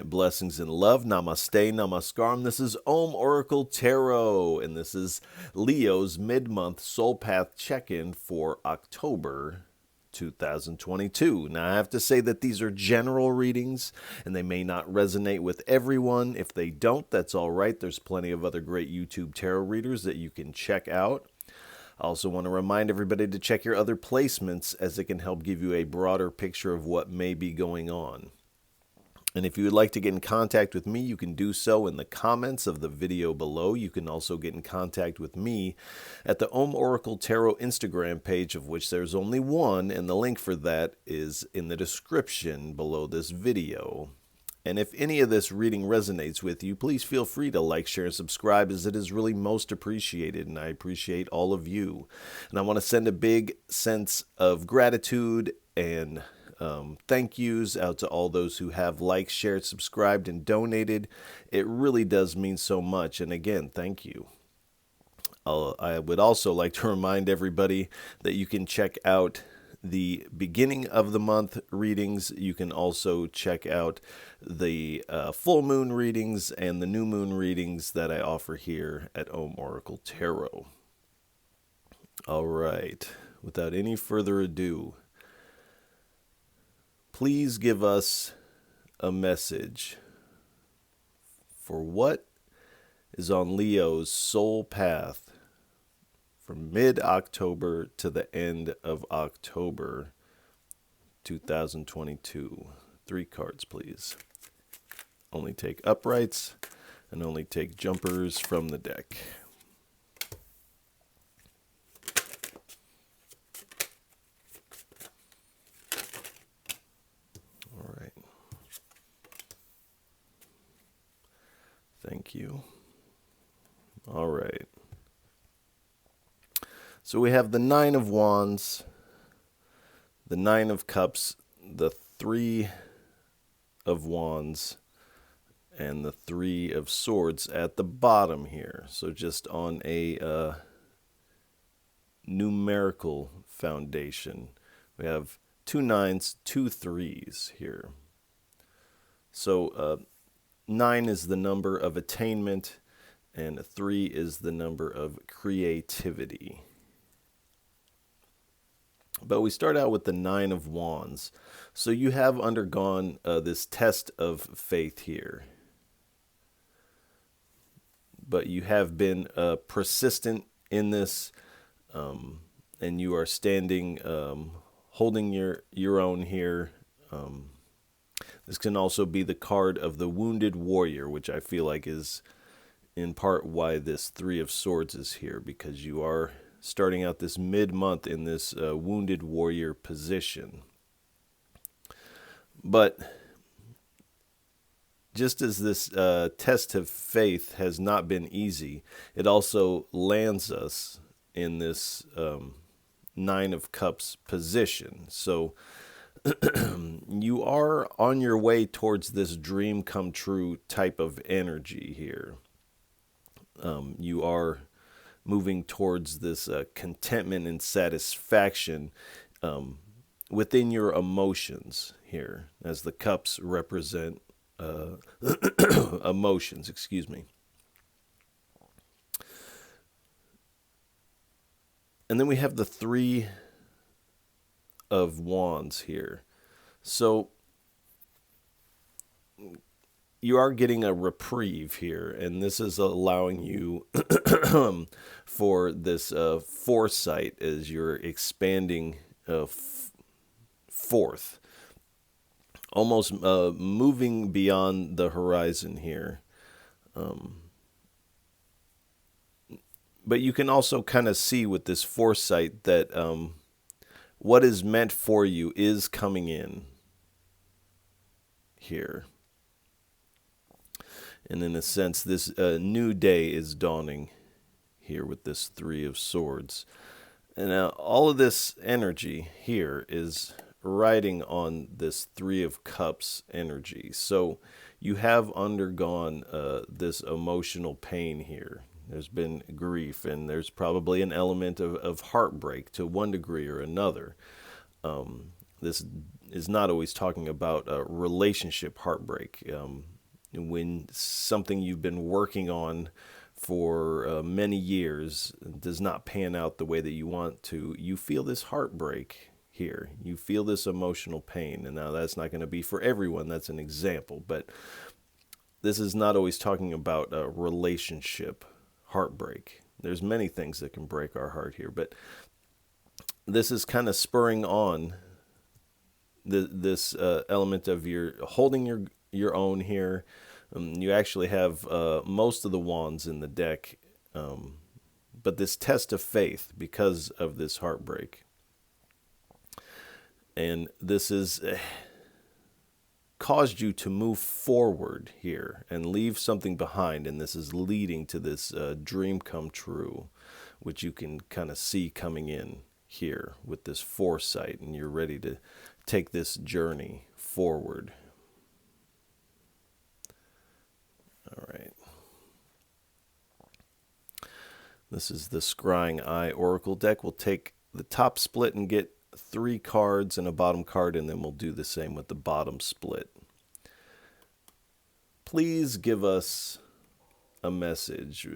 infinite blessings and love. Namaste, namaskaram. This is Om Oracle Tarot, and this is Leo's mid-month soul path check-in for October 2022. Now, I have to say that these are general readings, and they may not resonate with everyone. If they don't, that's all right. There's plenty of other great YouTube tarot readers that you can check out. I also want to remind everybody to check your other placements, as it can help give you a broader picture of what may be going on. And if you would like to get in contact with me, you can do so in the comments of the video below. You can also get in contact with me at the Om Oracle Tarot Instagram page, of which there's only one, and the link for that is in the description below this video. And if any of this reading resonates with you, please feel free to like, share, and subscribe, as it is really most appreciated, and I appreciate all of you. And I want to send a big sense of gratitude and thank yous out to all those who have liked, shared, subscribed, and donated. It really does mean so much, and again, thank you. I would also like to remind everybody that you can check out the beginning of the month readings. You can also check out the full moon readings and the new moon readings that I offer here at Om Oracle Tarot. All right, without any further ado, please give us a message for what is on Leo's soul path from mid-October to the end of October 2022. 3 cards, please. Only take uprights and only take jumpers from the deck. All right. Thank you. All right. So we have the 9 of Wands, the 9 of Cups, the 3 of Wands, and the 3 of Swords at the bottom here. So just on a numerical foundation, we have 2 9s, 2 3s here. So 9 is the number of attainment, and 3 is the number of creativity. But we start out with the 9 of Wands. So you have undergone this test of faith here. But you have been persistent in this, and you are standing, holding your own here. This can also be the card of the wounded warrior, which I feel like is in part why this 3 of Swords is here, because you are starting out this mid-month in this wounded warrior position. But just as this test of faith has not been easy, it also lands us in this 9 of Cups position. So you are on your way towards this dream come true type of energy here. You are moving towards this contentment and satisfaction within your emotions here, as the cups represent emotions, excuse me. And then we have the 3 of Wands here. So you are getting a reprieve here, and this is allowing you for this foresight as you're expanding forth, almost moving beyond the horizon here. But you can also kind of see with this foresight that what is meant for you is coming in here. And in a sense, this new day is dawning here with this 3 of Swords. And all of this energy here is riding on this 3 of Cups energy. So you have undergone this emotional pain here. There's been grief, and there's probably an element of heartbreak to one degree or another. This is not always talking about relationship heartbreak. when something you've been working on for many years does not pan out the way that you want to, you feel this heartbreak here. You feel this emotional pain. And now that's not going to be for everyone. That's an example. But this is not always talking about a relationship heartbreak. There's many things that can break our heart here. But this is kind of spurring on this element of your holding your own here. You actually have most of the wands in the deck, but this test of faith because of this heartbreak. And this has caused you to move forward here and leave something behind, and this is leading to this dream come true, which you can kind of see coming in here with this foresight, and you're ready to take this journey forward. All right. This is the Scrying Eye Oracle deck. We'll take the top split and get 3 cards and a bottom card, and then we'll do the same with the bottom split. Please give us a message.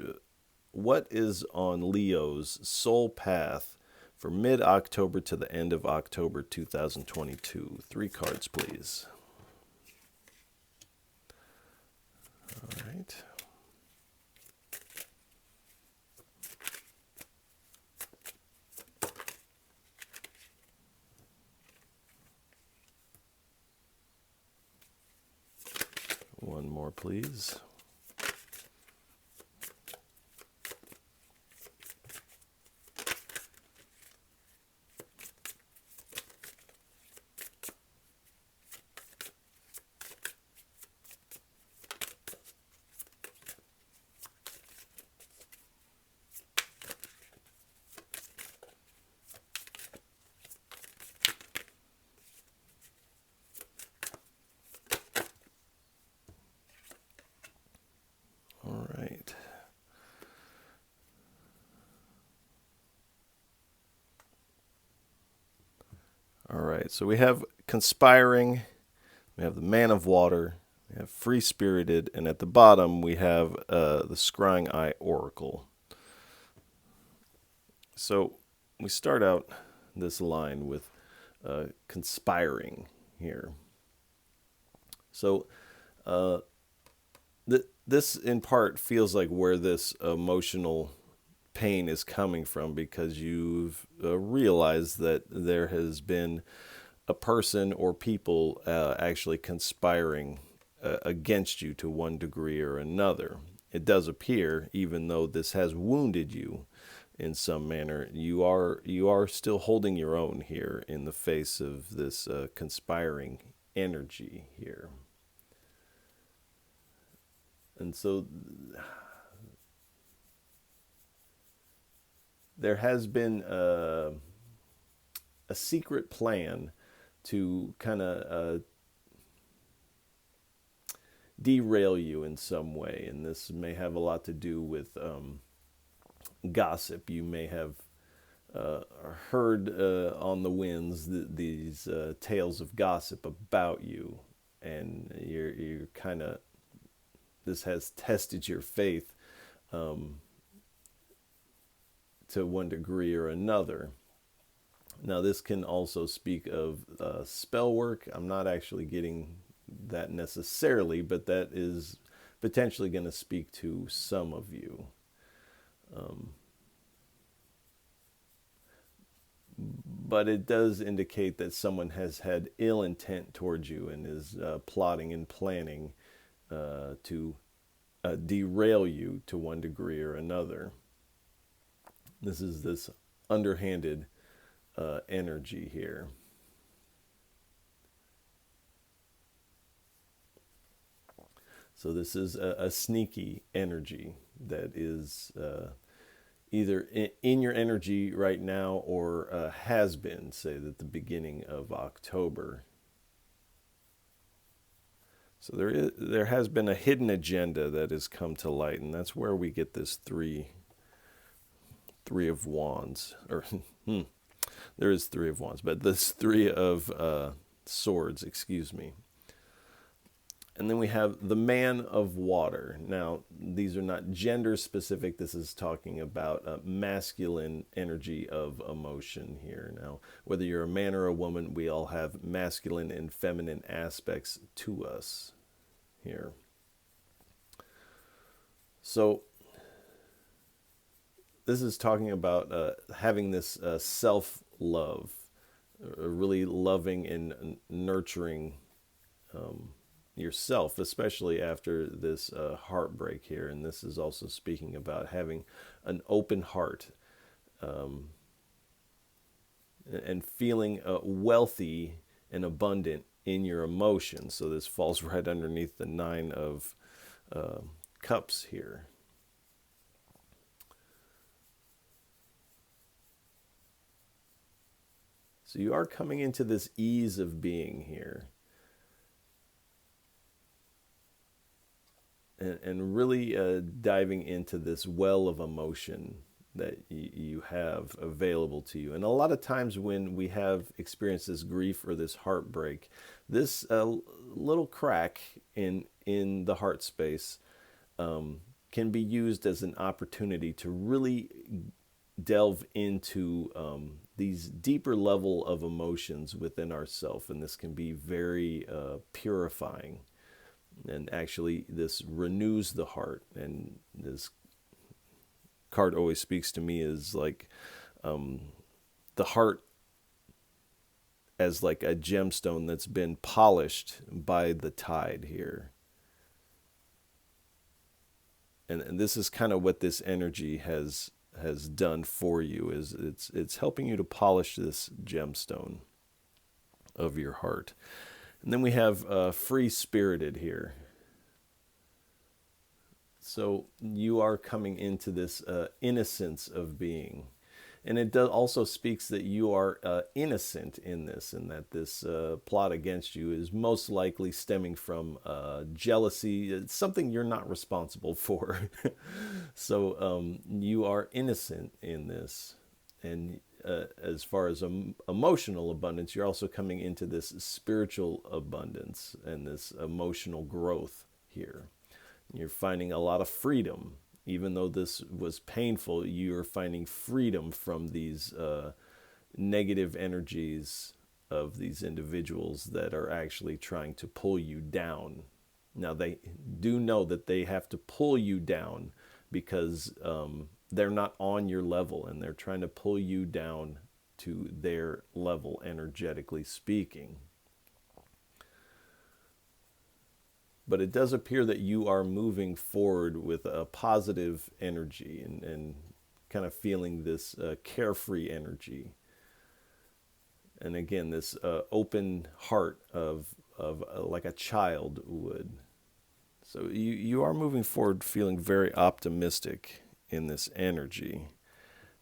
What is on Leo's soul path for mid-October to the end of October 2022? 3 cards, please. All right. One more, please. All right. All right, so we have conspiring, we have the man of water, we have free-spirited, and at the bottom we have the Scrying Eye Oracle. So we start out this line with conspiring here. So this in part feels like where this emotional pain is coming from, because you've realized that there has been a person or people actually conspiring against you to one degree or another. It does appear, even though this has wounded you in some manner, you are still holding your own here in the face of this conspiring energy here. And so there has been a secret plan to kind of derail you in some way. And this may have a lot to do with gossip. You may have heard on the winds these tales of gossip about you. And you're kind of, this has tested your faith to one degree or another. Now, this can also speak of spell work. I'm not actually getting that necessarily, but that is potentially going to speak to some of you. But it does indicate that someone has had ill intent towards you and is plotting and planning to derail you to one degree or another. This is this underhanded energy here. So this is a sneaky energy that is either in your energy right now or has been, say, at the beginning of October. So there has been a hidden agenda that has come to light, and that's where we get this three of wands, or there is 3 of wands, but this 3 of swords, excuse me. And then we have the man of water. Now, these are not gender specific. This is talking about masculine energy of emotion here. Now, whether you're a man or a woman, we all have masculine and feminine aspects to us here. So, this is talking about having this self-love, really loving and nurturing yourself, especially after this heartbreak here. And this is also speaking about having an open heart and feeling wealthy and abundant in your emotions. So this falls right underneath the 9 of Cups here. So you are coming into this ease of being here. And really diving into this well of emotion that you have available to you. And a lot of times when we have experienced this grief or this heartbreak, this little crack in the heart space can be used as an opportunity to really delve into these deeper level of emotions within ourselves. And this can be very purifying. And actually, this renews the heart. And this card always speaks to me as like the heart as like a gemstone that's been polished by the tide here. And this is kind of what this energy has done for you. Is it's helping you to polish this gemstone of your heart. And then we have free-spirited here. So you are coming into this innocence of being. And it also speaks that you are innocent in this, and that this plot against you is most likely stemming from jealousy. It's something you're not responsible for. So you are innocent in this. And as far as emotional abundance, you're also coming into this spiritual abundance and this emotional growth here. You're finding a lot of freedom. Even though this was painful, you're finding freedom from these negative energies of these individuals that are actually trying to pull you down. Now, they do know that they have to pull you down because they're not on your level, and they're trying to pull you down to their level, energetically speaking. But it does appear that you are moving forward with a positive energy and kind of feeling this carefree energy. And again, this open heart of like a child would. So you are moving forward feeling very optimistic in this energy.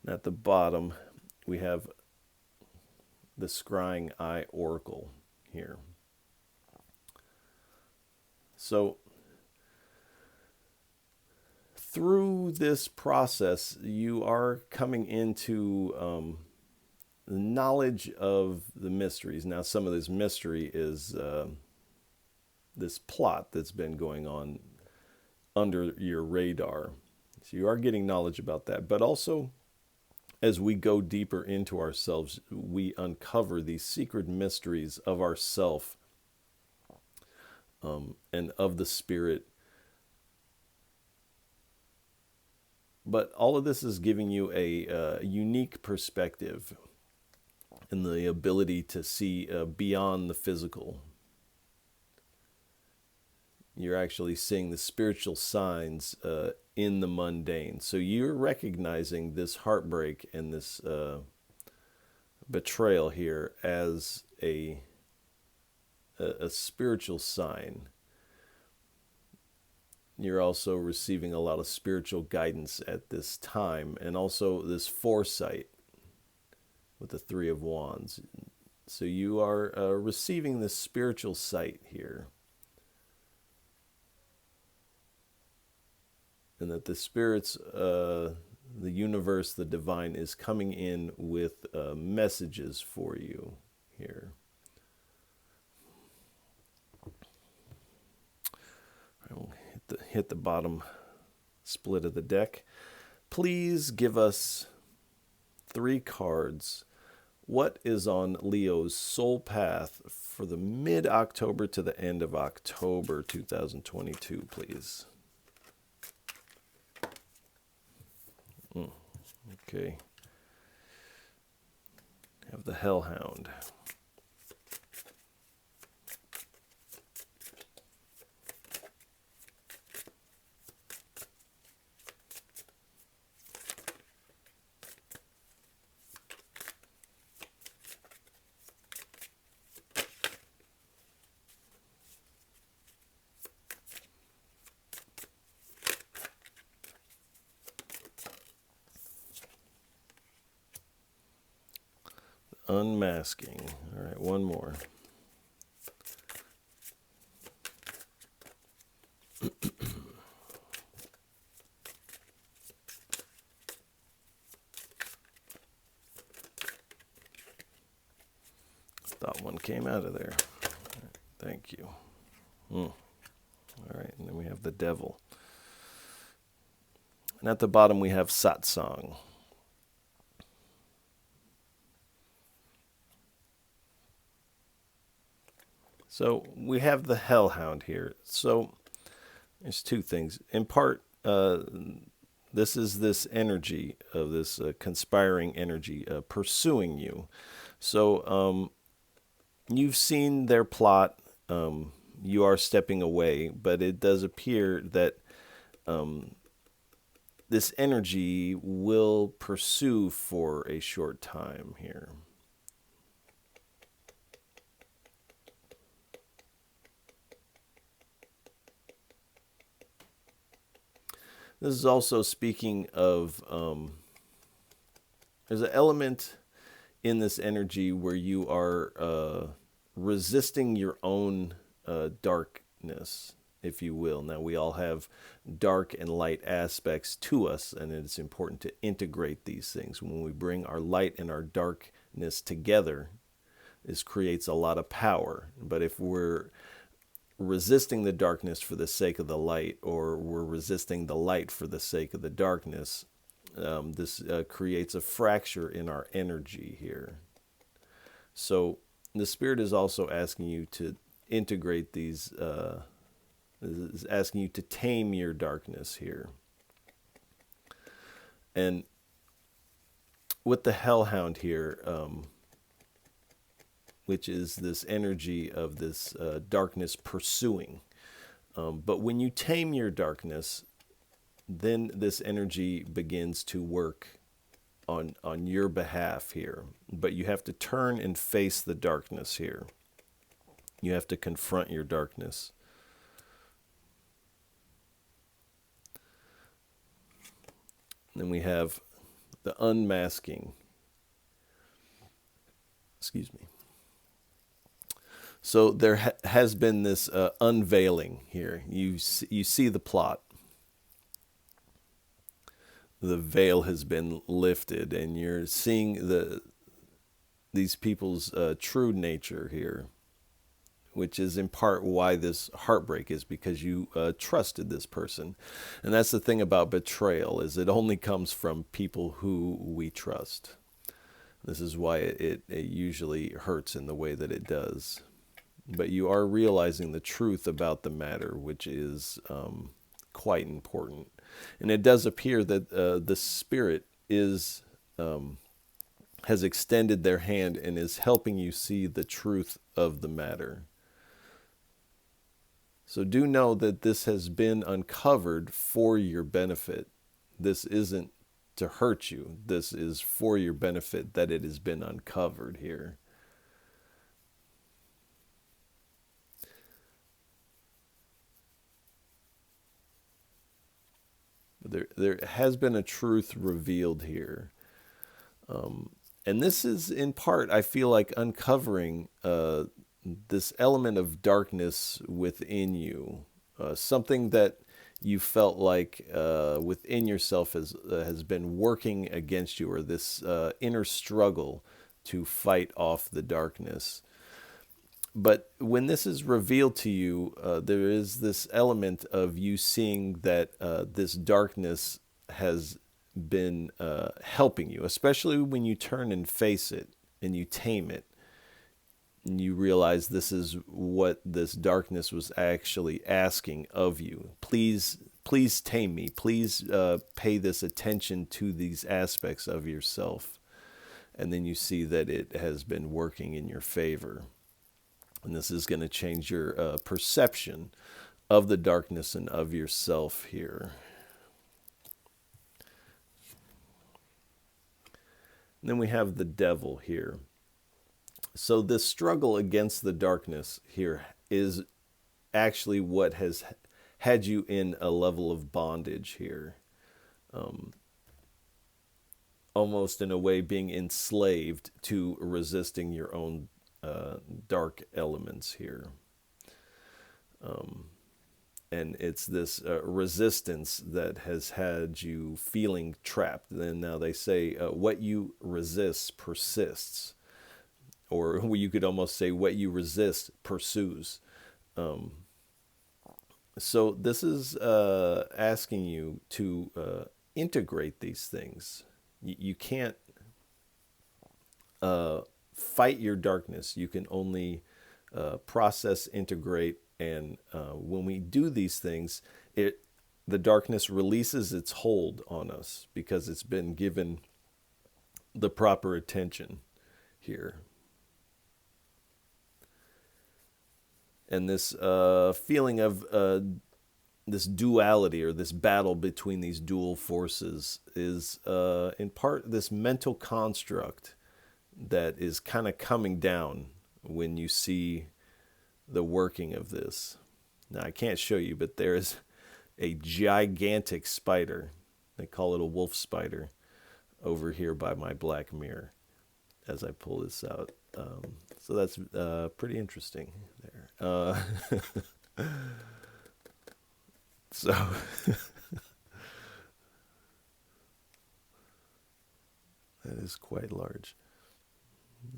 And at the bottom, we have the Scrying Eye Oracle here. So through this process, you are coming into the knowledge of the mysteries. Now, some of this mystery is this plot that's been going on under your radar. So you are getting knowledge about that. But also, as we go deeper into ourselves, we uncover these secret mysteries of ourself and of the spirit. But all of this is giving you a unique perspective and the ability to see beyond the physical. You're actually seeing the spiritual signs in the mundane. So you're recognizing this heartbreak and this betrayal here as a spiritual sign. You're also receiving a lot of spiritual guidance at this time, and also this foresight with the 3 of Wands. So you are receiving this spiritual sight here. And that the spirits, the universe, the divine is coming in with messages for you here. hit the bottom split of the deck. Please give us 3 cards. What is on Leo's soul path for the mid-October to the end of October 2022, please? Okay. Have the Hellhound. Unmasking. All right, one more. Thought one came out of there. Right, thank you. All right, and then we have the Devil. And at the bottom we have Satsang. So we have the Hellhound here. So there's 2 things. In part, this is this energy of this conspiring energy pursuing you. So you've seen their plot. You are stepping away, but it does appear that this energy will pursue for a short time here. This is also speaking of, there's an element in this energy where you are resisting your own darkness, if you will. Now, we all have dark and light aspects to us, and it's important to integrate these things. When we bring our light and our darkness together, this creates a lot of power. But if we're resisting the darkness for the sake of the light, or we're resisting the light for the sake of the darkness, this creates a fracture in our energy here. So the Spirit is also asking you to integrate these, is asking you to tame your darkness here. And with the Hellhound here, which is this energy of this darkness pursuing. But when you tame your darkness, then this energy begins to work on your behalf here. But you have to turn and face the darkness here. You have to confront your darkness. Then we have the unmasking. Excuse me. So there has been this unveiling here. You see the plot. The veil has been lifted, and you're seeing these people's true nature here, which is in part why this heartbreak is, because you trusted this person. And that's the thing about betrayal, is it only comes from people who we trust. This is why it usually hurts in the way that it does. But you are realizing the truth about the matter, which is quite important. And it does appear that the Spirit has extended their hand and is helping you see the truth of the matter. So do know that this has been uncovered for your benefit. This isn't to hurt you. This is for your benefit that it has been uncovered here. There has been a truth revealed here. And this is in part, I feel like, uncovering this element of darkness within you. Something that you felt like within yourself has been working against you, or this inner struggle to fight off the darkness. But when this is revealed to you, there is this element of you seeing that this darkness has been helping you, especially when you turn and face it and you tame it. And you realize this is what this darkness was actually asking of you. Please, please tame me. Please pay this attention to these aspects of yourself. And then you see that it has been working in your favor. And this is going to change your perception of the darkness and of yourself here. And then we have the devil here. So this struggle against the darkness here is actually what has had you in a level of bondage here. Almost in a way being enslaved to resisting your own dark elements here. And it's this resistance that has had you feeling trapped. And now they say what you resist persists. Or you could almost say what you resist pursues. So this is asking you to integrate these things. You can't fight your darkness. You can only process, integrate, and when we do these things, the darkness releases its hold on us because it's been given the proper attention here. And this feeling of this duality or this battle between these dual forces is in part this mental construct that is kind of coming down when you see the working of this. Now, I can't show you, but there's a gigantic spider. They call it a wolf spider over here by my black mirror as I pull this out. So that's pretty interesting there. So that is quite large.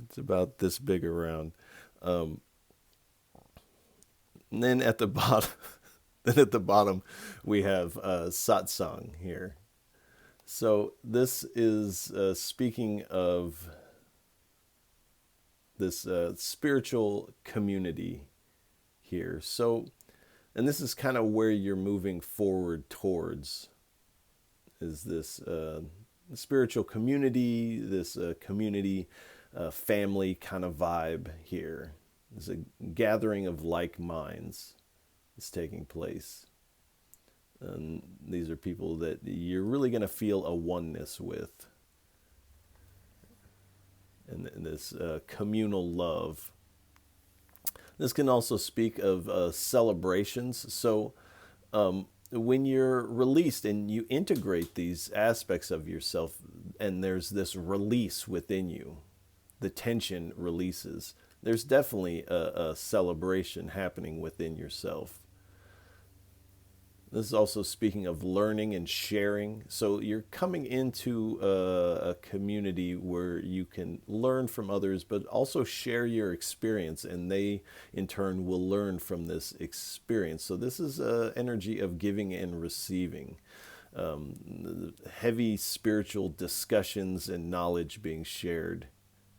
It's about this big around. And then at the bottom, we have satsang here. So this is speaking of this spiritual community here. So, and this is kind of where you're moving forward towards, is this spiritual community, this community family kind of vibe here. There's a gathering of like minds is taking place. And these are people that you're really going to feel a oneness with. And this communal love. This can also speak of celebrations. So when you're released and you integrate these aspects of yourself and there's this release within you, the tension releases. There's definitely a celebration happening within yourself. This is also speaking of learning and sharing. So you're coming into a community where you can learn from others, but also share your experience, and they, in turn, will learn from this experience. So this is an energy of giving and receiving. Heavy spiritual discussions and knowledge being shared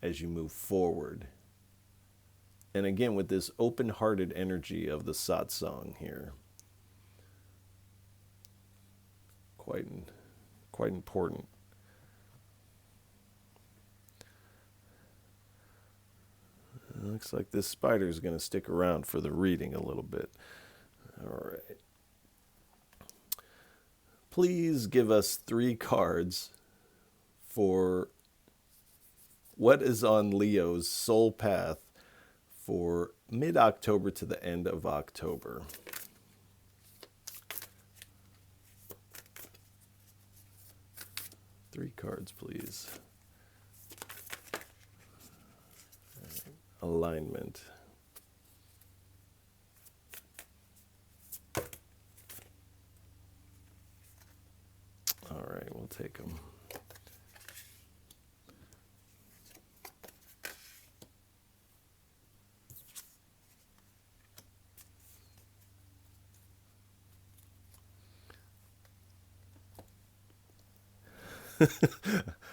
as you move forward. And again, with this open-hearted energy of the satsang here. Quite important. It looks like this spider is going to stick around for the reading a little bit. All right. Please give us 3 cards for what is on Leo's soul path for mid-October to the end of October. Three cards, please. Alignment. All right, we'll take them.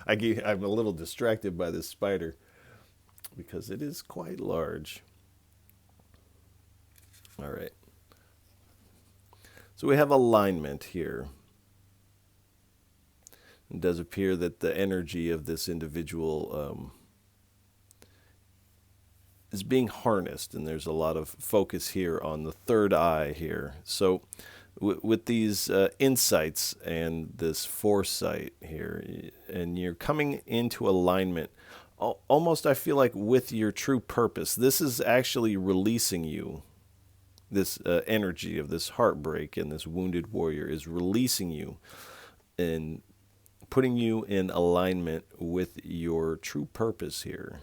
I'm a little distracted by this spider because it is quite large. All right. So we have alignment here. It does appear that the energy of this individual is being harnessed, and there's a lot of focus here on the third eye here. So with these insights and this foresight here, and you're coming into alignment, almost I feel like with your true purpose. This is actually releasing you. This energy of this heartbreak and this wounded warrior is releasing you and putting you in alignment with your true purpose here.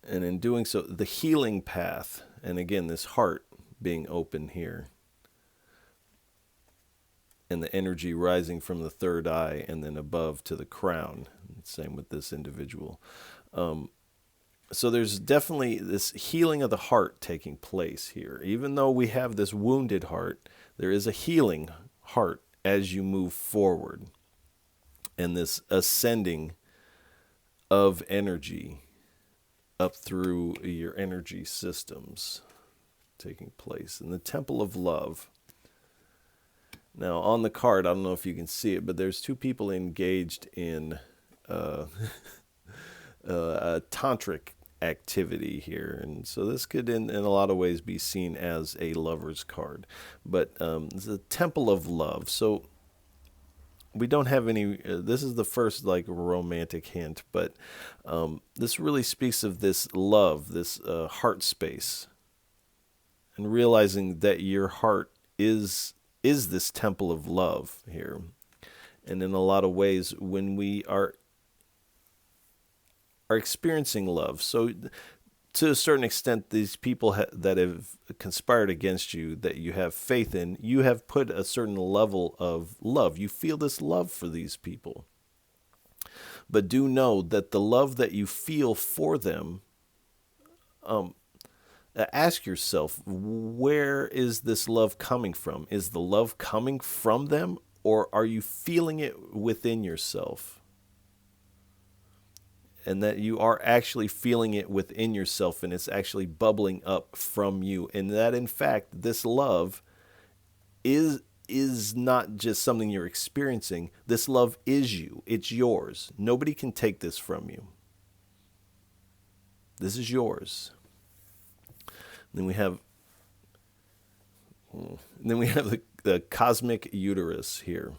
And in doing so, the healing path, and again, this heart being open here, and the energy rising from the third eye and then above to the crown. Same with this individual. So there's definitely this healing of the heart taking place here. Even though we have this wounded heart, there is a healing heart as you move forward. And this ascending of energy up through your energy systems taking place in the temple of love. Now, on the card, I don't know if you can see it, but there's two people engaged in a tantric activity here. And so this could, in a lot of ways, be seen as a lover's card. But it's a temple of love. So we don't have any, this is the first like romantic hint, but this really speaks of this love, this heart space, and realizing that your heart is this temple of love here. And in a lot of ways, when we are experiencing love, so to a certain extent, these people that have conspired against you, that you have faith in, you have put a certain level of love. You feel this love for these people. But do know that the love that you feel for them, ask yourself, where is this love coming from? Is the love coming from them, or are you feeling it within yourself? And that you are actually feeling it within yourself, and it's actually bubbling up from you. And that, in fact, this love is not just something you're experiencing. This love is you. It's yours. Nobody can take this from you. This is yours. Then we have the cosmic uterus here.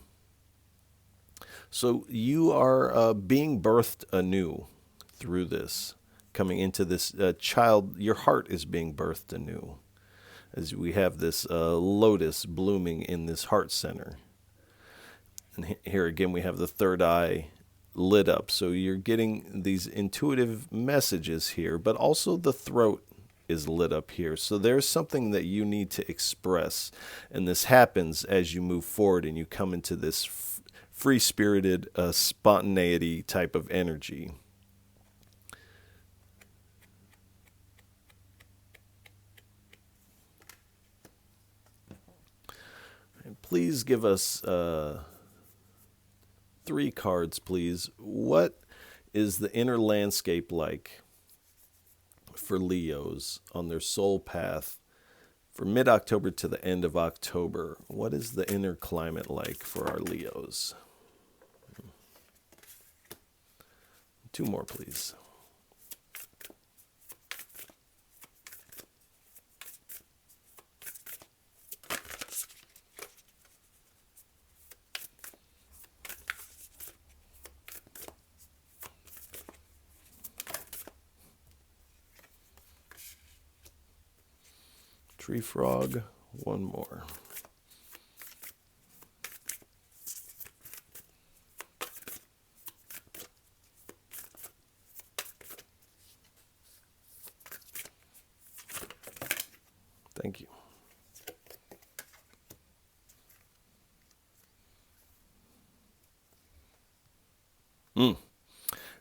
So you are being birthed anew through this, coming into this child. Your heart is being birthed anew, as we have this lotus blooming in this heart center. And here again, we have the third eye lit up. So you're getting these intuitive messages here, but also the throat is lit up here. So there's something that you need to express. And this happens as you move forward and you come into this free-spirited spontaneity type of energy. And please give us 3 cards, please. What is the inner landscape like for Leos on their soul path for mid-October to the end of October? What is the inner climate like for our Leos? 2 more, please. Tree frog, 1 more. Thank you.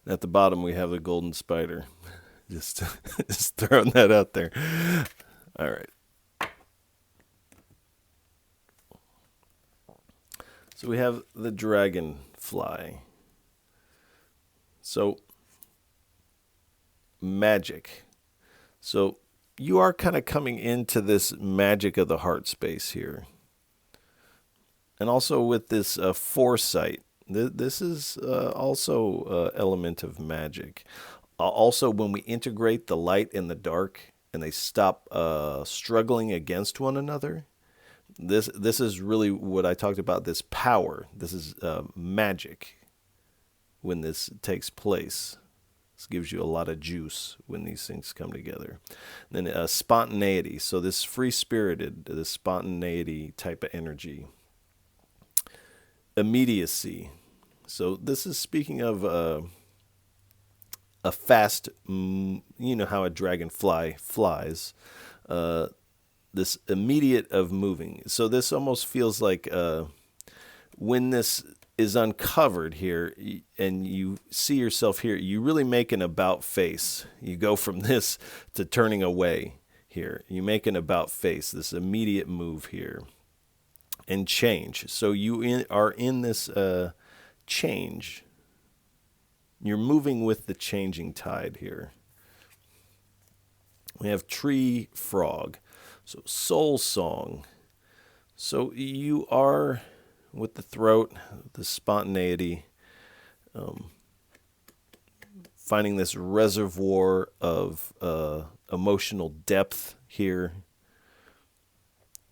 At the bottom, we have a golden spider. Just throwing that out there. All right. So we have the dragonfly. So magic. So you are kind of coming into this magic of the heart space here. And also with this foresight, this is also element of magic. Also, when we integrate the light and the dark and they stop struggling against one another, this is really what I talked about, this power. This is magic when this takes place. This gives you a lot of juice when these things come together. Then spontaneity. So this free-spirited, this spontaneity type of energy. Immediacy. So this is speaking of a fast, you know how a dragonfly flies. This immediate of moving. So this almost feels like when this is uncovered here and you see yourself here, you really make an about face. You go from this to turning away here. You make an about face, this immediate move here. And change. So you are in this change. You're moving with the changing tide here. We have tree frog. So soul song. So you are with the throat, the spontaneity, finding this reservoir of emotional depth here.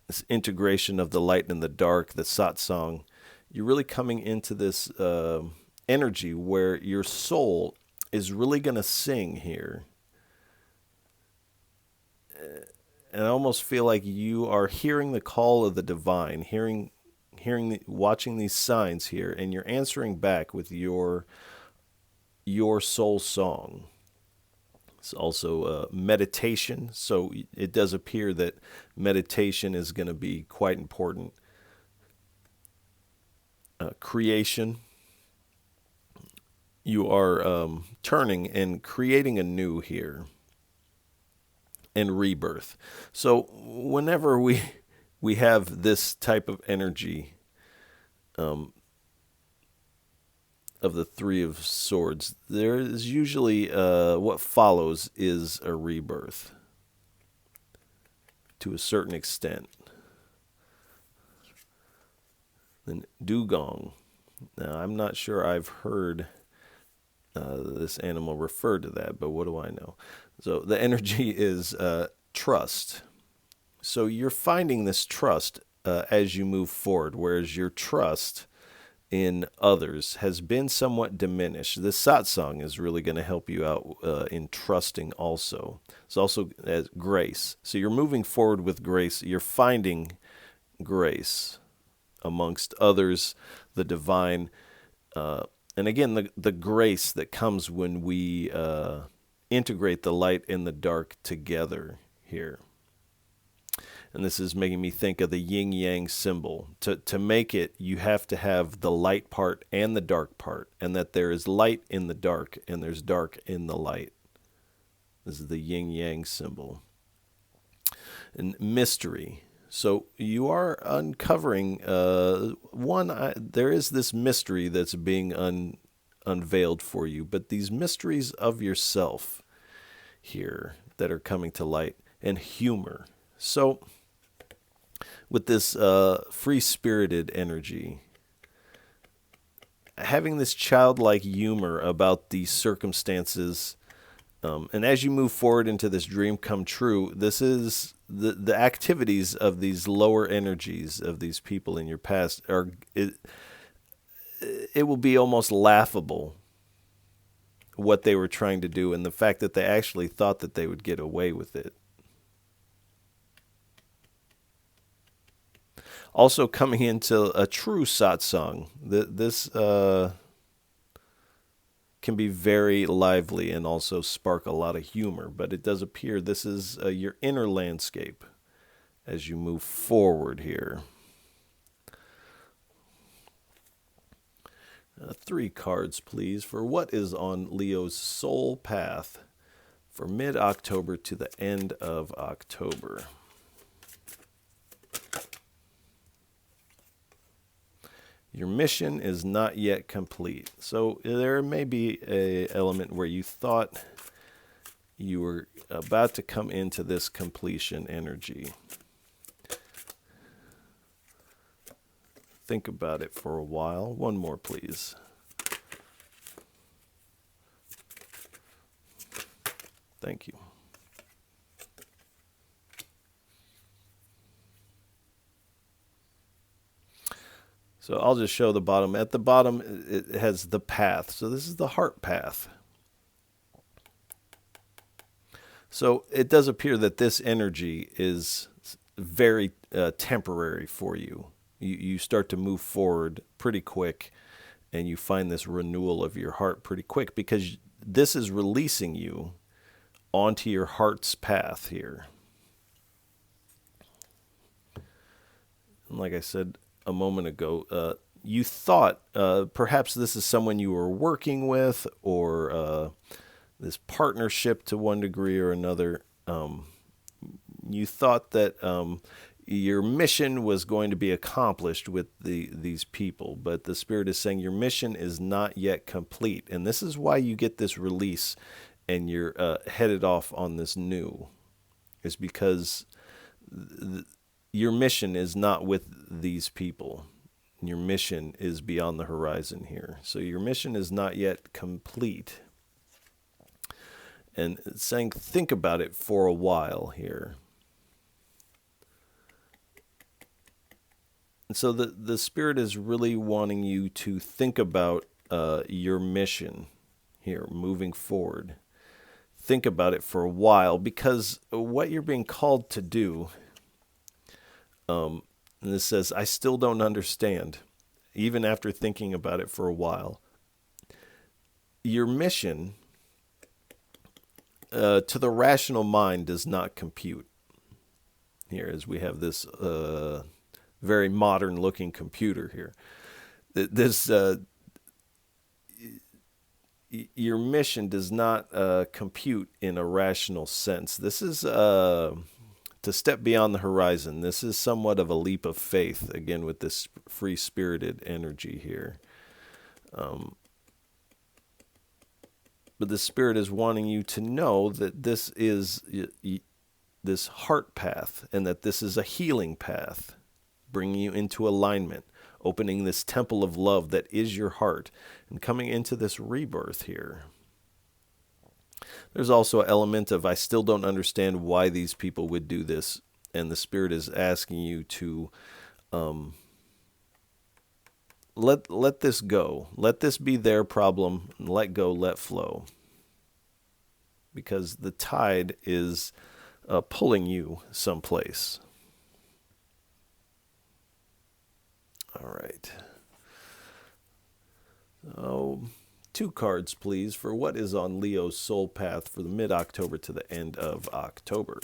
This integration of the light and the dark, the satsang. You're really coming into this energy where your soul is really going to sing here. And I almost feel like you are hearing the call of the divine, watching these signs here, and you're answering back with your soul song. It's also meditation. So it does appear that meditation is going to be quite important. Creation. You are turning and creating anew here. And rebirth. So whenever we have this type of energy of the Three of Swords, there is usually what follows is a rebirth to a certain extent. Then dugong. Now, I'm not sure I've heard this animal refer to that, but what do I know? So the energy is trust. So you're finding this trust as you move forward, whereas your trust in others has been somewhat diminished. This satsang is really going to help you out in trusting also. It's also as grace. So you're moving forward with grace. You're finding grace amongst others, the divine. And again, the grace that comes when we integrate the light and the dark together here. And this is making me think of the yin-yang symbol. To make it, you have to have the light part and the dark part, and that there is light in the dark and there's dark in the light. This is the yin-yang symbol. And mystery. So you are uncovering, there is this mystery that's being unveiled for you, but these mysteries of yourself here that are coming to light, and humor. So with this free-spirited energy, having this childlike humor about these circumstances, and as you move forward into this dream come true, this is the activities of these lower energies of these people in your past are it will be almost laughable what they were trying to do, and the fact that they actually thought that they would get away with it. Also coming into a true satsang, this can be very lively and also spark a lot of humor, but it does appear this is your inner landscape as you move forward here. 3 cards, please, for what is on Leo's soul path for mid-October to the end of October. Your mission is not yet complete. So there may be an element where you thought you were about to come into this completion energy. Think about it for a while. One more, please. Thank you. So I'll just show the bottom. At the bottom, it has the path. So this is the heart path. So it does appear that this energy is very temporary for you. You start to move forward pretty quick, and you find this renewal of your heart pretty quick, because this is releasing you onto your heart's path here. And like I said a moment ago, you thought perhaps this is someone you were working with, or this partnership to one degree or another. You thought that your mission was going to be accomplished with these people, but the Spirit is saying your mission is not yet complete. And this is why you get this release and you're headed off on this new. Is because your mission is not with these people. Your mission is beyond the horizon here. So your mission is not yet complete. And it's saying, think about it for a while here. And so the Spirit is really wanting you to think about your mission here, moving forward. Think about it for a while, because what you're being called to do, and this says, I still don't understand, even after thinking about it for a while. Your mission to the rational mind does not compute. Here, as we have this very modern looking computer here. This your mission does not compute in a rational sense. This is to step beyond the horizon. This is somewhat of a leap of faith, again, with this free-spirited energy here. But the Spirit is wanting you to know that this is this heart path, and that this is a healing path, bringing you into alignment, opening this temple of love that is your heart, and coming into this rebirth here. There's also an element of, I still don't understand why these people would do this, and the Spirit is asking you to let this go. Let this be their problem, and let go, let flow. Because the tide is pulling you someplace. All right. So, 2 cards, please, for what is on Leo's soul path for the mid-October to the end of October.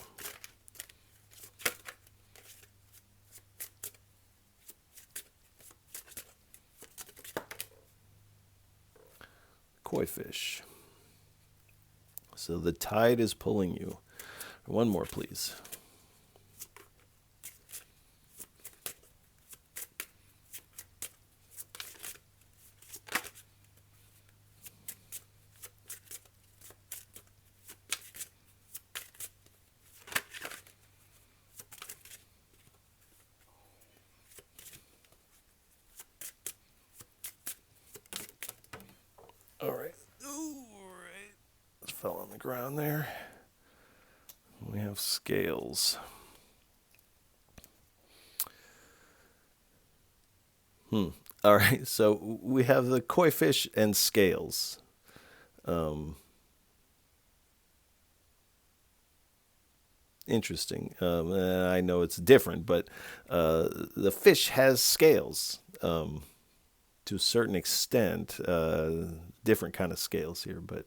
Koi fish. So the tide is pulling you. One more, please. All right. Ooh, all right. It fell on the ground there. We have scales. All right. So we have the koi fish and scales. Interesting. I know it's different, but the fish has scales. To a certain extent, different kind of scales here, but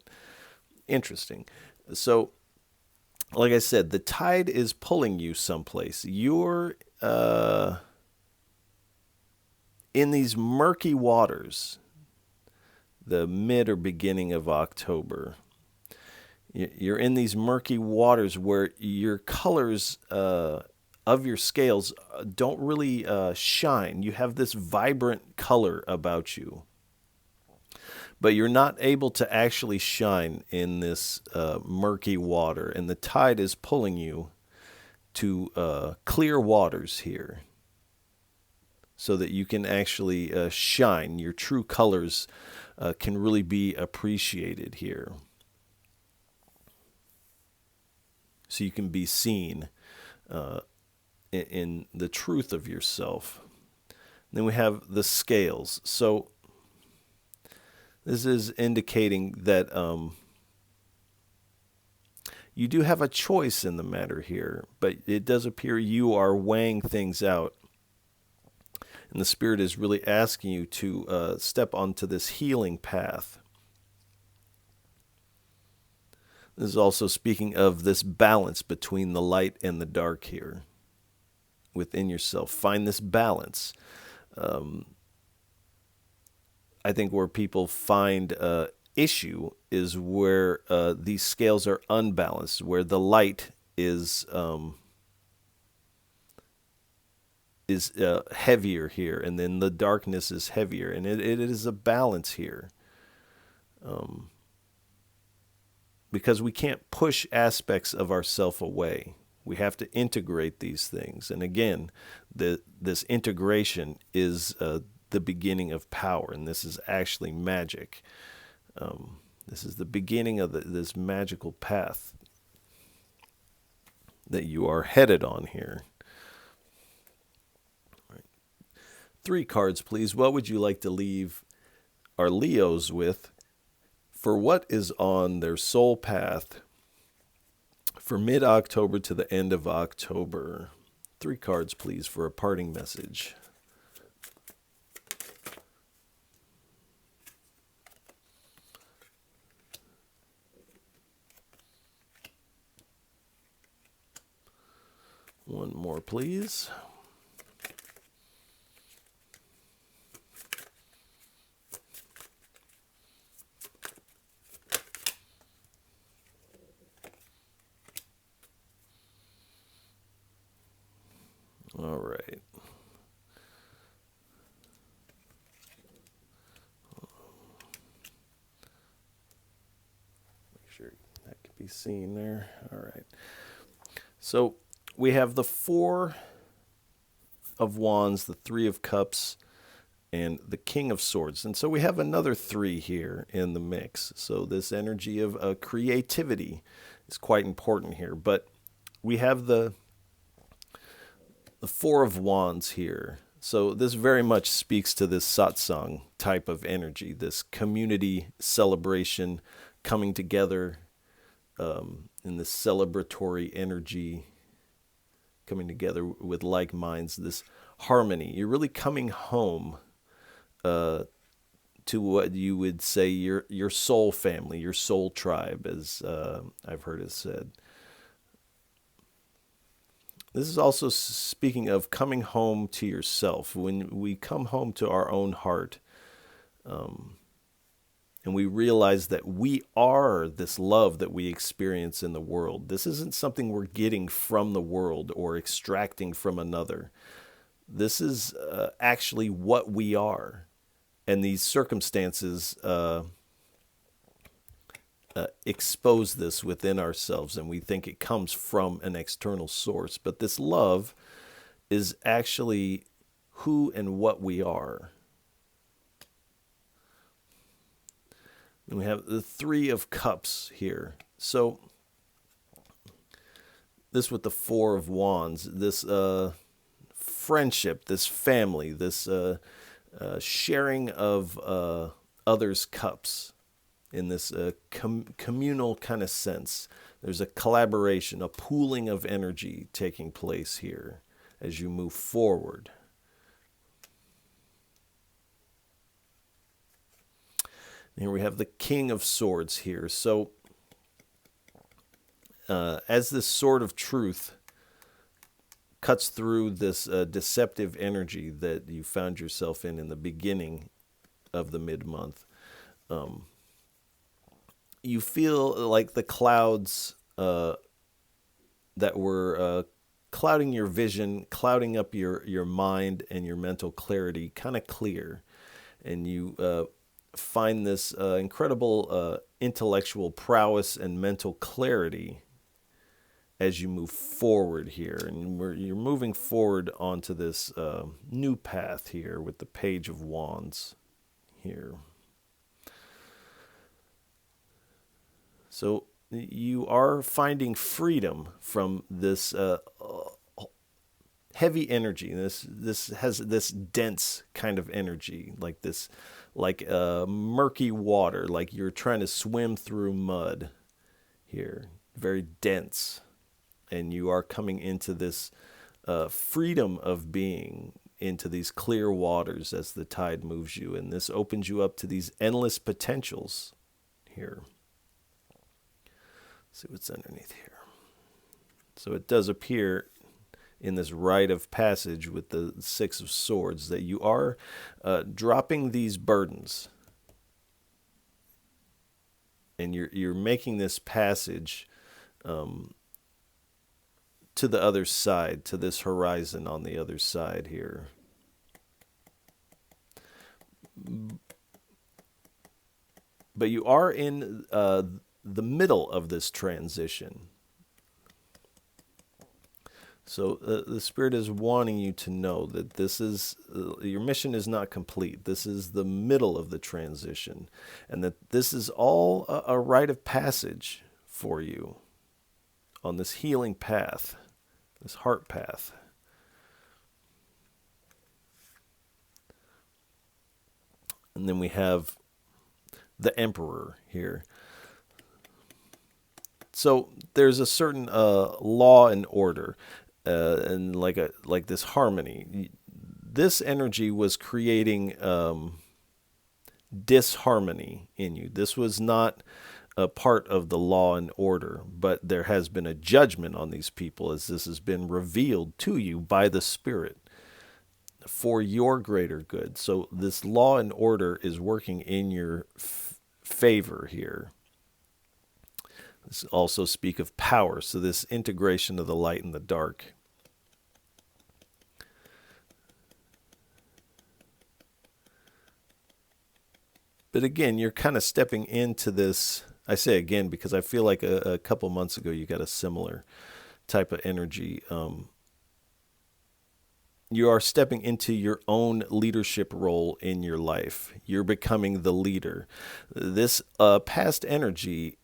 interesting. So, like I said, the tide is pulling you someplace. You're in these murky waters, the mid or beginning of October. You're in these murky waters where your colors of your scales don't really shine. You have this vibrant color about you, but you're not able to actually shine in this murky water, and the tide is pulling you to clear waters here so that you can actually shine. Your true colors can really be appreciated here. So you can be seen in the truth of yourself. And then we have the scales. So this is indicating that you do have a choice in the matter here, but it does appear you are weighing things out. And the Spirit is really asking you to step onto this healing path. This is also speaking of this balance between the light and the dark here within yourself. Find this balance. I think where people find issue is where these scales are unbalanced, where the light is heavier here, and then the darkness is heavier, and it is a balance here. Because we can't push aspects of ourself away. We have to integrate these things. And again, this integration is the beginning of power, and this is actually magic. This is the beginning of this magical path that you are headed on here. All right. 3 cards, please. What would you like to leave our Leos with for what is on their soul path for mid-October to the end of October? 3 cards, please, for a parting message. One more, please. All right. Make sure that can be seen there. All right. So we have the 4 of Wands, the 3 of Cups, and the King of Swords. And so we have another 3 here in the mix. So this energy of creativity is quite important here. But we have the 4 of Wands here. So this very much speaks to this satsang type of energy, this community celebration, coming together in this celebratory energy, coming together with like minds, this harmony. You're really coming home to what you would say your soul family, your soul tribe, as I've heard it said. This is also speaking of coming home to yourself. When we come home to our own heart, and we realize that we are this love that we experience in the world. This isn't something we're getting from the world or extracting from another. This is actually what we are. And these circumstances expose this within ourselves, and we think it comes from an external source. But this love is actually who and what we are. And we have the 3 of Cups here. So this with the 4 of Wands, this friendship, this family, this sharing of others' cups in this communal kind of sense. There's a collaboration, a pooling of energy taking place here as you move forward. And here we have the King of Swords here. So as this sword of truth cuts through this deceptive energy that you found yourself in the beginning of the mid-month, you feel like the clouds that were clouding your vision, clouding up your mind and your mental clarity kind of clear. And you find this incredible intellectual prowess and mental clarity as you move forward here. And you're moving forward onto this new path here with the Page of Wands here. So you are finding freedom from this heavy energy. This has this dense kind of energy, like this, like murky water, like you're trying to swim through mud here. Very dense. And you are coming into this freedom of being, into these clear waters as the tide moves you. And this opens you up to these endless potentials here. Let's see what's underneath here. So it does appear in this rite of passage with the Six of Swords that you are dropping these burdens. And you're making this passage to the other side, to this horizon on the other side here. But you are in the middle of this transition. So the Spirit is wanting you to know that this is, your mission is not complete. This is the middle of the transition. And that this is all a rite of passage for you on this healing path, this heart path. And then we have the Emperor here. So there's a certain law and order, and like this harmony. This energy was creating disharmony in you. This was not a part of the law and order, but there has been a judgment on these people as this has been revealed to you by the Spirit for your greater good. So this law and order is working in your favor here. Let's also speak of power. So this integration of the light and the dark. But again, you're kind of stepping into this. I say again because I feel like a couple months ago you got a similar type of energy. You are stepping into your own leadership role in your life. You're becoming the leader. This past energy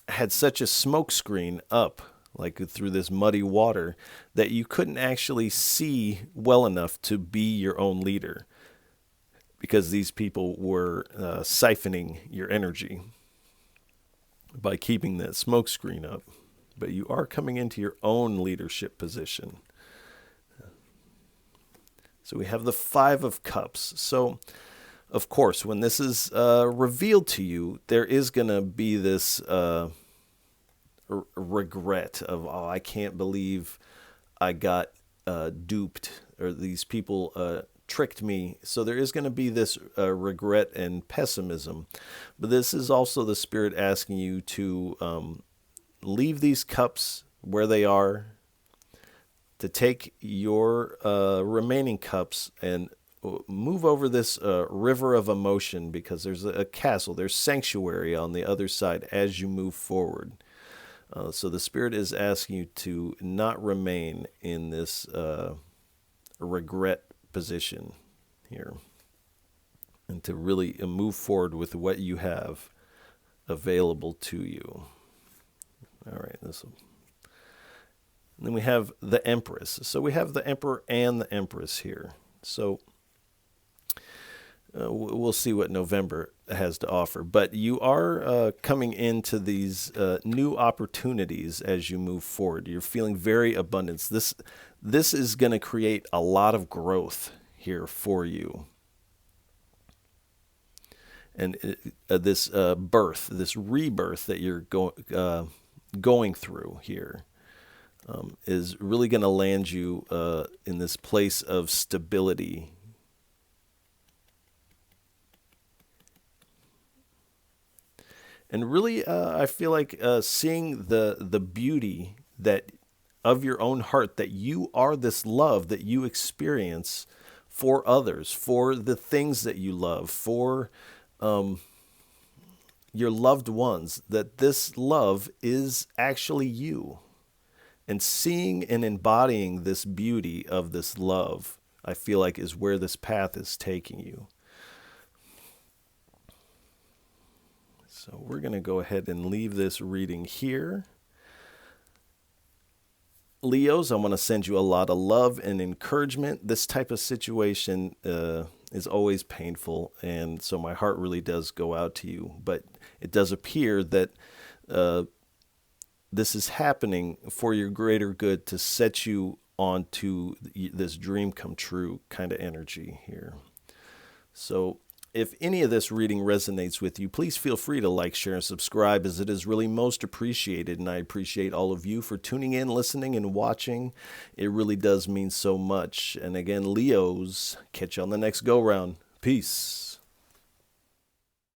had such a smoke screen up, like through this muddy water, that you couldn't actually see well enough to be your own leader because these people were siphoning your energy by keeping that smoke screen up. But you are coming into your own leadership position. So we have the Five of Cups. So, of course, when this is revealed to you, there is going to be this regret of, oh, I can't believe I got duped, or these people tricked me. So there is going to be this regret and pessimism. But this is also the Spirit asking you to leave these cups where they are, to take your remaining cups and move over this river of emotion, because there's a castle, there's sanctuary on the other side as you move forward. So the Spirit is asking you to not remain in this regret position here, and to really move forward with what you have available to you. All right, and then we have the Empress. So we have the Emperor and the Empress here. So we'll see what November has to offer. But you are coming into these new opportunities as you move forward. You're feeling very abundant. This is going to create a lot of growth here for you. And this birth, this rebirth that you're going through here, is really going to land you in this place of stability. And really, I feel like seeing the beauty that of your own heart that you are this love that you experience for others, for the things that you love, for your loved ones, that this love is actually you. And seeing and embodying this beauty of this love, I feel like, is where this path is taking you. So we're going to go ahead and leave this reading here. Leos, I want to send you a lot of love and encouragement. This type of situation is always painful, and so my heart really does go out to you. But it does appear that this is happening for your greater good, to set you onto this dream come true kind of energy here. So if any of this reading resonates with you, please feel free to like, share, and subscribe, as it is really most appreciated. And I appreciate all of you for tuning in, listening, and watching. It really does mean so much. And again, Leos, catch you on the next go-round. Peace.